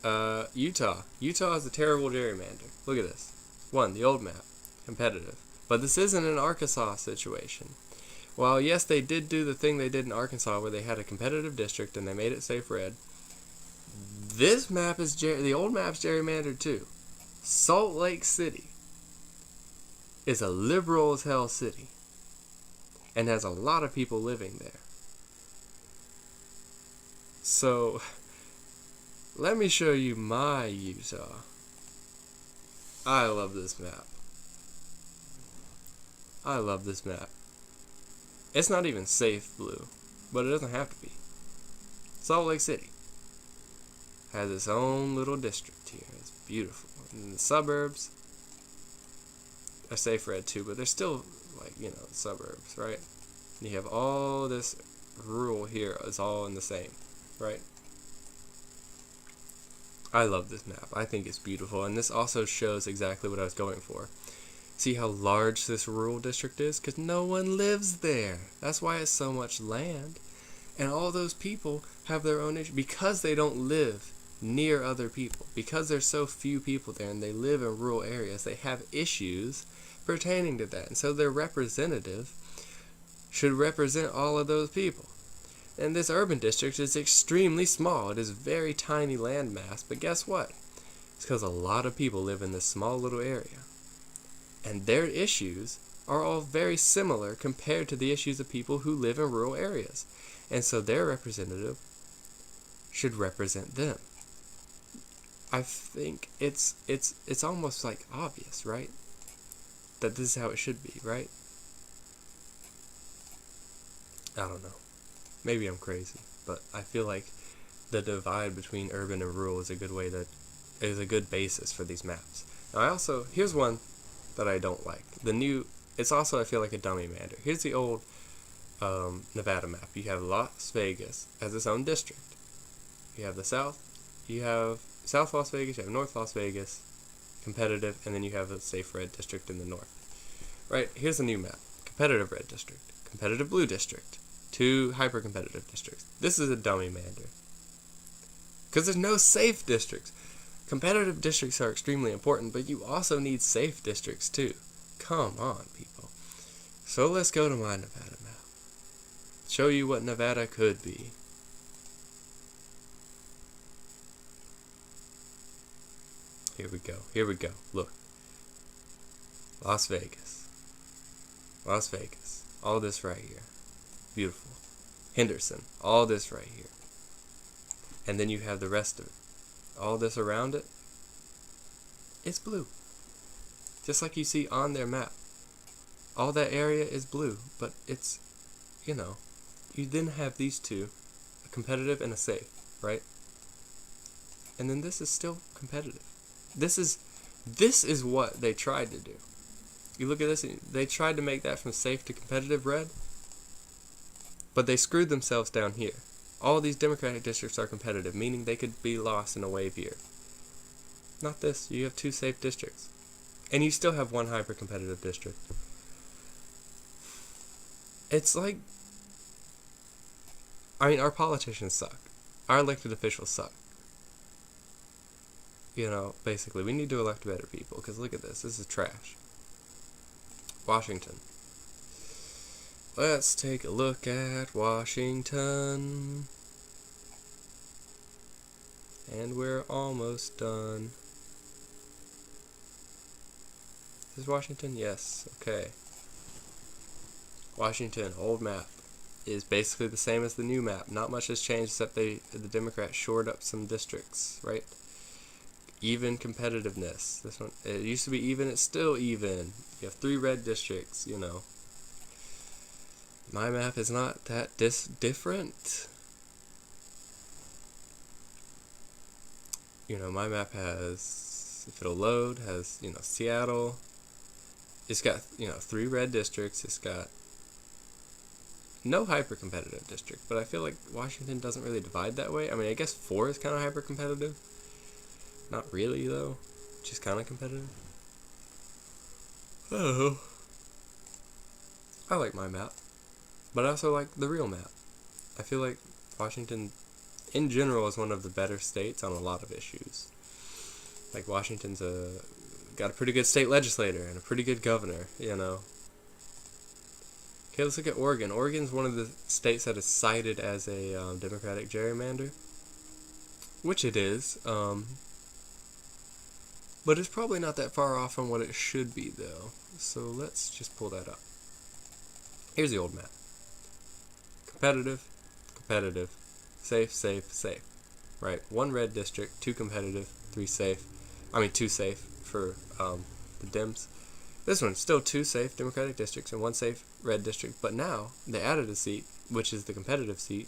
Utah. Utah is a terrible gerrymander. Look at this. One, the old map. Competitive. But this isn't an Arkansas situation. While, yes, they did do the thing they did in Arkansas where they had a competitive district and they made it safe red, this map is the old map's gerrymandered too. Salt Lake City is a liberal as hell city and has a lot of people living there. So, let me show you my Utah. I love this map. I love this map. It's not even safe blue, but it doesn't have to be. Salt Lake City has its own little district here. It's beautiful. And the suburbs are safe red too, but they're still suburbs, right? And you have all this rural here. It's all in the same, right? I love this map. I think it's beautiful, and this also shows exactly what I was going for. See how large this rural district is? Because no one lives there. That's why it's so much land. And all those people have their own issue because they don't live near other people. Because there's so few people there and they live in rural areas, they have issues pertaining to that. And so their representative should represent all of those people. And this urban district is extremely small. It is very tiny land mass, but guess what? It's because a lot of people live in this small little area. And their issues are all very similar compared to the issues of people who live in rural areas. And so their representative should represent them. I think it's almost like obvious, right? That this is how it should be, right? I don't know. Maybe I'm crazy, but I feel like the divide between urban and rural is a good basis for these maps. Now here's one that I don't like. It's also, I feel like, a dummy mander. Here's the old Nevada map. You have Las Vegas as its own district. You have the South. You have South Las Vegas. You have North Las Vegas, competitive, and then you have a safe red district in the north. Right, here's the new map. Competitive red district. Competitive blue district. 2 hyper-competitive districts. This is a dummy mander. Because there's no safe districts. Competitive districts are extremely important, but you also need safe districts too. Come on, people. So let's go to my Nevada map. Show you what Nevada could be. Here we go. Look. Las Vegas. All this right here. Beautiful. Henderson. All this right here. And then you have the rest of it. All this around it, it's blue. Just like you see on their map. All that area is blue, but it's, you then have these two, a competitive and a safe, right? And then this is still competitive. This is what they tried to do. You look at this, they tried to make that from safe to competitive red, but they screwed themselves down here. All these Democratic districts are competitive, meaning they could be lost in a wave year. Not this. You have 2 safe districts. And you still have 1 hyper-competitive district. It's like... our politicians suck. Our elected officials suck. Basically, we need to elect better people, because look at this. This is trash. Washington. Let's take a look at Washington. And we're almost done. Is Washington? Yes. Okay. Washington, old map, is basically the same as the new map. Not much has changed except the Democrats shored up some districts, right? Even competitiveness. This one, it used to be even, it's still even. You have 3 red districts, My map is not that different. My map has, if it'll load, has, Seattle. It's got, 3 red districts. It's got no hyper-competitive district, but I feel like Washington doesn't really divide that way. I guess 4 is kind of hyper-competitive. Not really, though. Just kind of competitive. Oh. I like my map. But I also like the real map. I feel like Washington in general, is one of the better states on a lot of issues. Like Washington's got a pretty good state legislator and a pretty good governor, you know. Okay, let's look at Oregon. Oregon's one of the states that is cited as a Democratic gerrymander, which it is, but it's probably not that far off from what it should be, though. So let's just pull that up. Here's the old map. Competitive, competitive, safe, safe, safe. Right? 1 red district, 2 competitive, 3 safe. 2 safe for the Dems. This one, still 2 safe Democratic districts and 1 safe red district. But now, they added a seat, which is the competitive seat.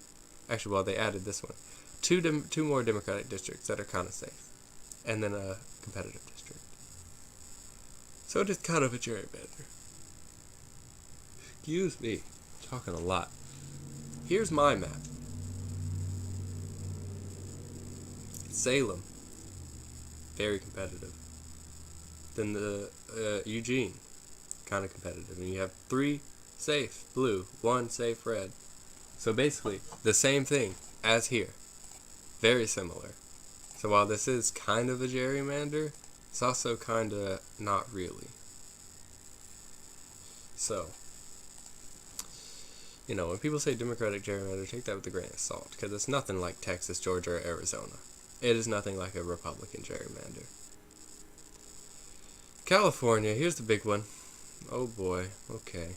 Actually, well, they added this one. 2 more Democratic districts that are kind of safe. And then a competitive district. So it is kind of a gerrymander. Excuse me. Talking a lot. Here's my map. Salem. Very competitive. Then the Eugene. Kind of competitive. And you have 3 safe blue, 1 safe red. So basically, the same thing as here. Very similar. So while this is kind of a gerrymander, it's also kind of not really. So, you know, when people say Democratic gerrymander, take that with a grain of salt, because it's nothing like Texas, Georgia, or Arizona. It is nothing like a Republican gerrymander. California, here's the big one. Oh boy, okay.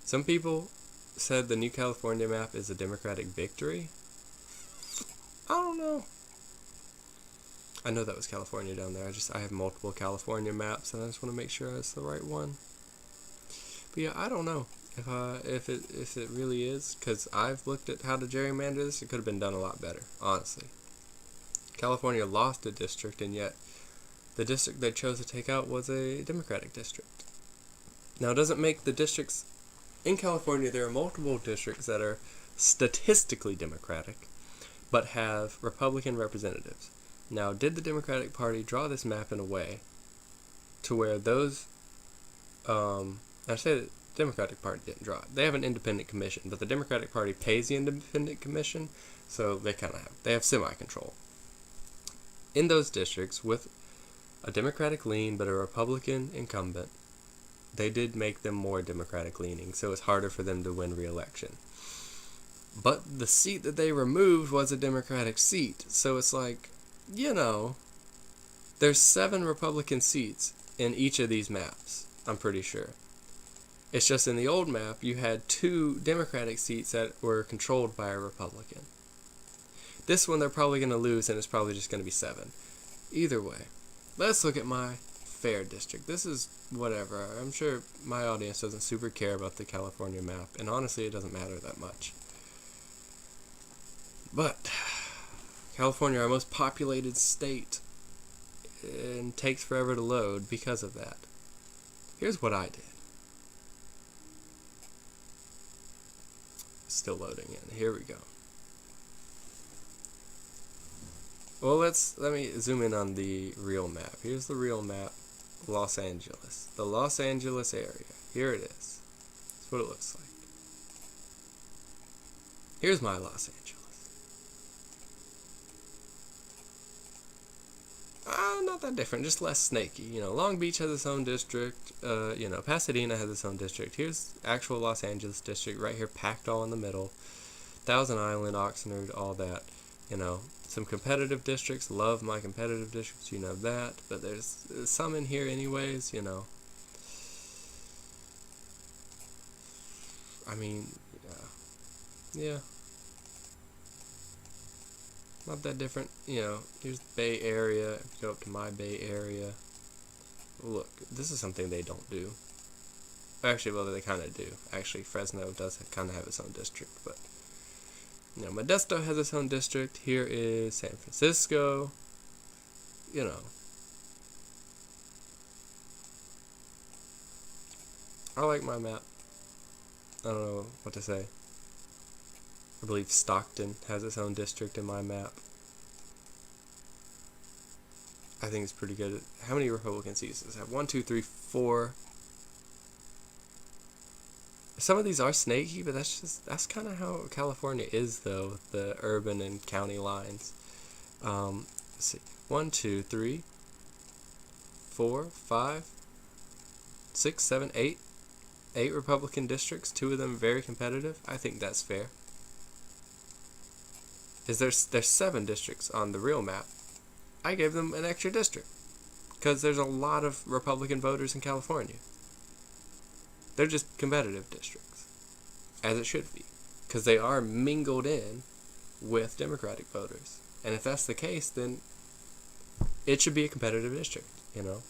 Some people said the new California map is a Democratic victory. I don't know. I know that was California down there. I have multiple California maps, and I just want to make sure it's the right one. But yeah, I don't know if it really is, because I've looked at how to gerrymander this. It could have been done a lot better, honestly. California lost a district, and yet the district they chose to take out was a Democratic district. Now, it doesn't make the districts in California. There are multiple districts that are statistically Democratic, but have Republican representatives. Now, did the Democratic Party draw this map in a way to where those, I say the Democratic Party didn't draw it. They have an independent commission, but the Democratic Party pays the independent commission, so they have semi-control. In those districts, with a Democratic lean but a Republican incumbent, they did make them more Democratic leaning, so it's harder for them to win re-election. But the seat that they removed was a Democratic seat, so it's like, you know, there's 7 Republican seats in each of these maps, I'm pretty sure. It's just in the old map, you had 2 Democratic seats that were controlled by a Republican. This one they're probably going to lose, and it's probably just going to be 7. Either way, let's look at my fair district. This is whatever. I'm sure my audience doesn't super care about the California map, and honestly, it doesn't matter that much. But California, our most populated state, and takes forever to load because of that. Here's what I did. Still loading in. Here we go. Well, let me zoom in on the real map. Here's the real map. Los Angeles. The Los Angeles area. Here it is. That's what it looks like. Here's my Los Angeles. Not that different, just less snaky. You know, Long Beach has its own district. Pasadena has its own district. Here's actual Los Angeles district right here, packed all in the middle. Thousand Island, Oxnard, all that. You know, some competitive districts. Love my competitive districts, you know that. But there's some in here anyways, you know. I mean, yeah. Not that different, you know. Here's the Bay Area. If you go up to my Bay Area, look, this is something they don't do. Actually, well, they kind of do. Actually, Fresno does kind of have its own district, but you know, Modesto has its own district. Here is San Francisco. You know, I like my map. I don't know what to say. I believe Stockton has its own district in my map. I think it's pretty good. How many Republican seats does it have? 1, 2, 3, 4. Some of these are snaky, but that's kind of how California is, though, with the urban and county lines. Let's see, 1, 2, 3, 4, 5, 6, 7, 8. 8 Republican districts, 2 of them very competitive. I think that's fair. There's 7 districts on the real map. I gave them an extra district because there's a lot of Republican voters in California. They're just competitive districts, as it should be, because they are mingled in with Democratic voters. And if that's the case, then it should be a competitive district, you know?